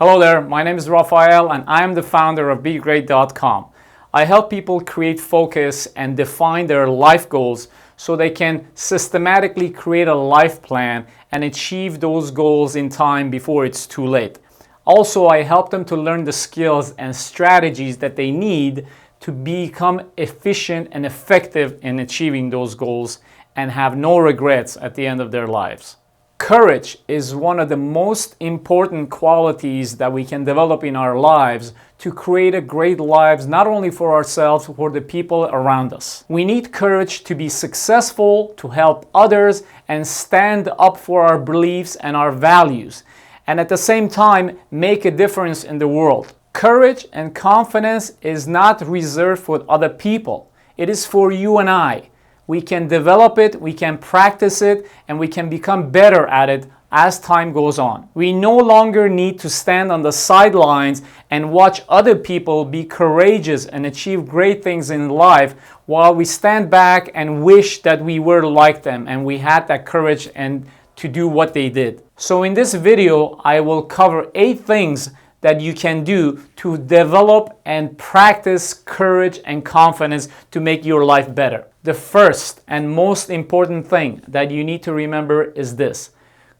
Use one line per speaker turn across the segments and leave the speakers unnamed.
Hello there, my name is Rafael and I am the founder of BeGreat.com. I help people create focus and define their life goals so they can systematically create a life plan and achieve those goals in time before it's too late. Also, I help them to learn the skills and strategies that they need to become efficient and effective in achieving those goals and have no regrets at the end of their lives. Courage is one of the most important qualities that we can develop in our lives to create a great lives, not only for ourselves, but for the people around us. We need courage to be successful, to help others, and stand up for our beliefs and our values, and at the same time, make a difference in the world. Courage and confidence is not reserved for other people. It is for you and I. We can develop it, we can practice it, and we can become better at it as time goes on. We no longer need to stand on the sidelines and watch other people be courageous and achieve great things in life while we stand back and wish that we were like them and we had that courage and to do what they did. So in this video, I will cover 8 things that you can do to develop and practice courage and confidence to make your life better. The first and most important thing that you need to remember is this: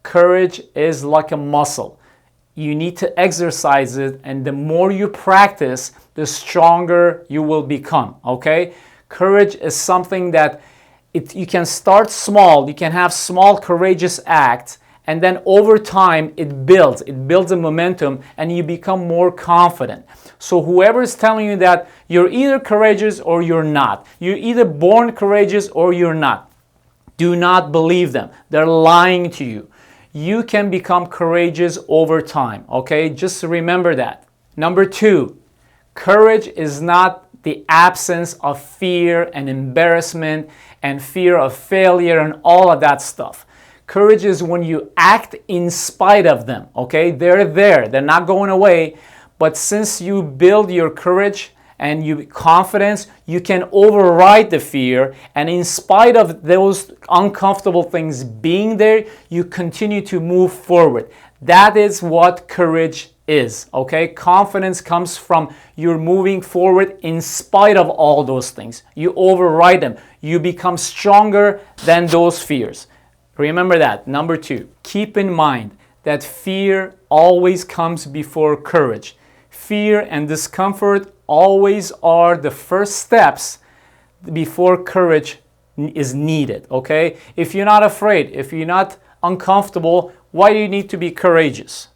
courage is like a muscle. You need to exercise it, and the more you practice, the stronger you will become, okay? Courage is something that you can start small, you can have small courageous acts, and then over time it builds a momentum and you become more confident. So whoever is telling you that you're either courageous or you're not, you're either born courageous or you're not, do not believe them. They're lying to you. You can become courageous over time, okay? Just remember that. Number 2, courage is not the absence of fear and embarrassment and fear of failure and all of that stuff. Courage is when you act in spite of them, okay? They're there, they're not going away, but since you build your courage and your confidence, you can override the fear, and in spite of those uncomfortable things being there, you continue to move forward. That is what courage is, okay? Confidence comes from you're moving forward in spite of all those things. You override them. You become stronger than those fears. Remember that. Number 2, keep in mind that fear always comes before courage. Fear and discomfort always are the first steps before courage is needed, okay? If you're not afraid, if you're not uncomfortable, why do you need to be courageous?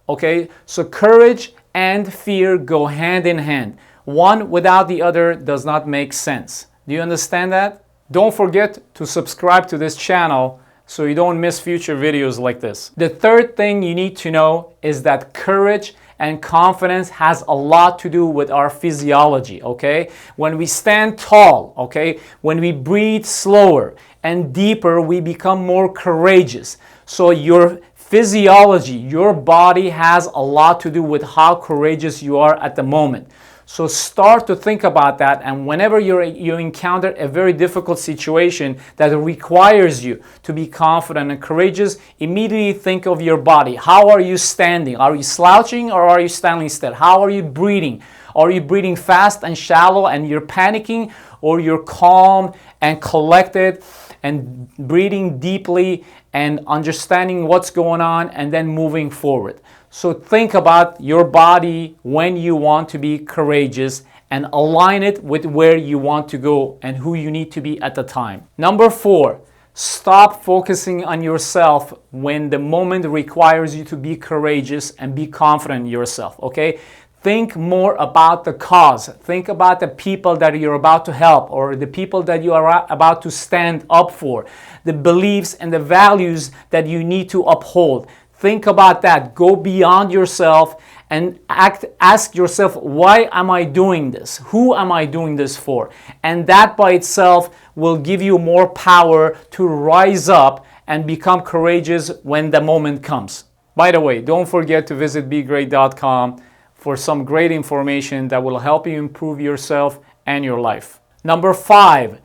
Okay? So courage and fear go hand in hand. One without the other does not make sense. Do you understand that? Don't forget to subscribe to this channel so you don't miss future videos like this. The third thing you need to know is that courage and confidence has a lot to do with our physiology, okay? When we stand tall, okay, when we breathe slower and deeper, we become more courageous. So your physiology, your body has a lot to do with how courageous you are at the moment. So start to think about that, and whenever you encounter a very difficult situation that requires you to be confident and courageous, immediately think of your body. How are you standing? Are you slouching or are you standing still? How are you breathing? Are you breathing fast and shallow and you're panicking, or you're calm and collected and breathing deeply and understanding what's going on and then moving forward? So think about your body when you want to be courageous and align it with where you want to go and who you need to be at the time. Number 4, stop focusing on yourself when the moment requires you to be courageous and be confident in yourself, okay? Think more about the cause. Think about the people that you're about to help or the people that you are about to stand up for, the beliefs and the values that you need to uphold. Think about that. Go beyond yourself and ask yourself, why am I doing this? Who am I doing this for? And that by itself will give you more power to rise up and become courageous when the moment comes. By the way, don't forget to visit BeGreat.com for some great information that will help you improve yourself and your life. Number 5,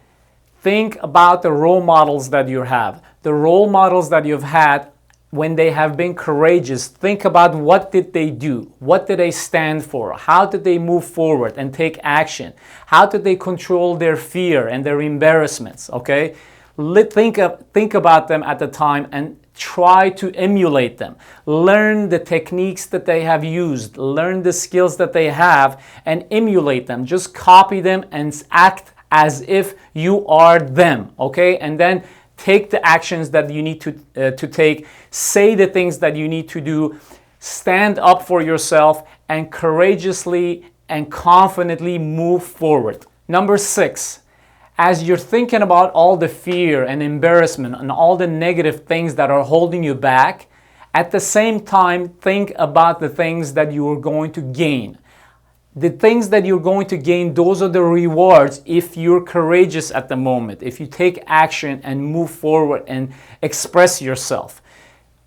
think about the role models that you have. The role models that you've had when they have been courageous, think about what did they do? What did they stand for? How did they move forward and take action? How did they control their fear and their embarrassments? Okay? Think about them at the time and try to emulate them. Learn the techniques that they have used. Learn the skills that they have and emulate them. Just copy them and act as if you are them. Okay? And then take the actions that you need to take. Say the things that you need to do. Stand up for yourself and courageously and confidently move forward. Number 6, as you're thinking about all the fear and embarrassment and all the negative things that are holding you back, at the same time, think about the things that you are going to gain. The things that you're going to gain, those are the rewards if you're courageous at the moment, if you take action and move forward and express yourself.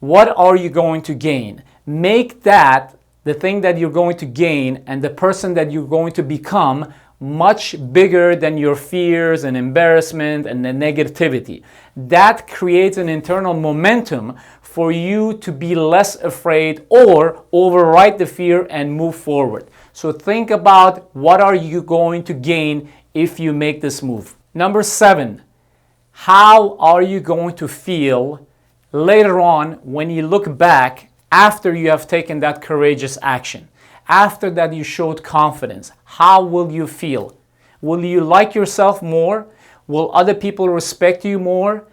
What are you going to gain? Make that the thing that you're going to gain and the person that you're going to become much bigger than your fears and embarrassment and the negativity. That creates an internal momentum for you to be less afraid or override the fear and move forward. So think about what are you going to gain if you make this move. Number 7, how are you going to feel later on when you look back after you have taken that courageous action? After that you showed confidence, how will you feel? Will you like yourself more? Will other people respect you more?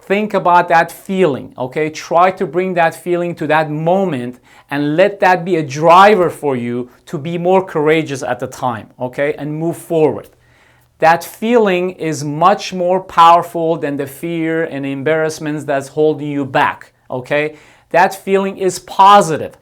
Think about that feeling, okay? Try to bring that feeling to that moment and let that be a driver for you to be more courageous at the time, okay? And move forward. That feeling is much more powerful than the fear and embarrassments that's holding you back, okay? That feeling is positive.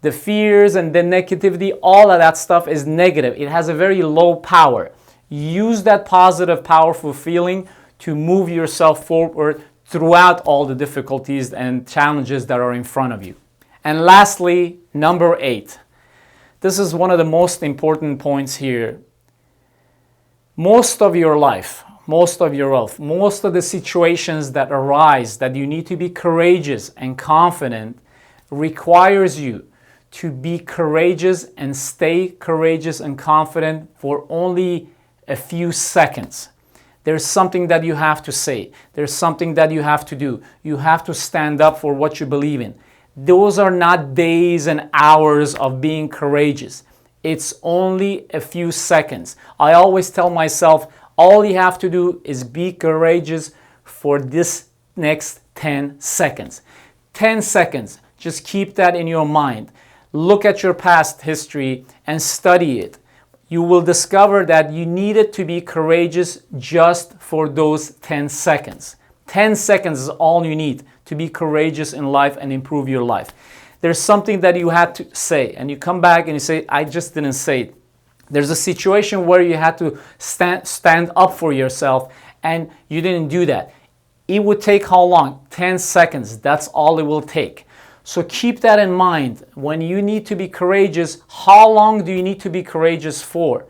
The fears and the negativity, all of that stuff is negative. It has a very low power. Use that positive, powerful feeling to move yourself forward throughout all the difficulties and challenges that are in front of you. And lastly, number 8. This is one of the most important points here. Most of your life, most of your wealth, most of the situations that arise that you need to be courageous and confident requires you to be courageous and stay courageous and confident for only a few seconds. There's something that you have to say. There's something that you have to do. You have to stand up for what you believe in. Those are not days and hours of being courageous. It's only a few seconds. I always tell myself, all you have to do is be courageous for this next 10 seconds. 10 seconds. Just keep that in your mind. Look at your past history and study it. You will discover that you needed to be courageous just for those 10 seconds. 10 seconds is all you need to be courageous in life and improve your life. There's something that you had to say, and you come back and you say, I just didn't say it. There's a situation where you had to stand up for yourself and you didn't do that. It would take how long? 10 seconds. That's all it will take. So keep that in mind. When you need to be courageous, how long do you need to be courageous for?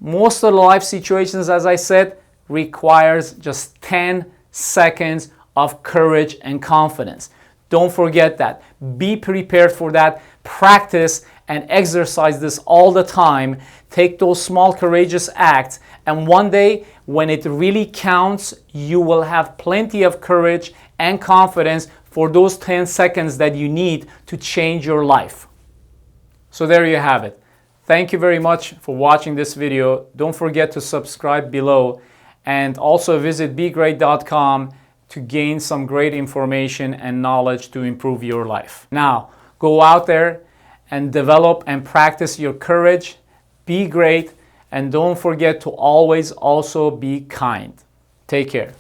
Most of the life situations, as I said, requires just 10 seconds of courage and confidence. Don't forget that. Be prepared for that. Practice and exercise this all the time. Take those small courageous acts, and one day when it really counts, you will have plenty of courage and confidence for those 10 seconds that you need to change your life. So there you have it. Thank you very much for watching this video. Don't forget to subscribe below and also visit BeGreat.com to gain some great information and knowledge to improve your life. Now, go out there and develop and practice your courage. Be great, and don't forget to always also be kind. Take care.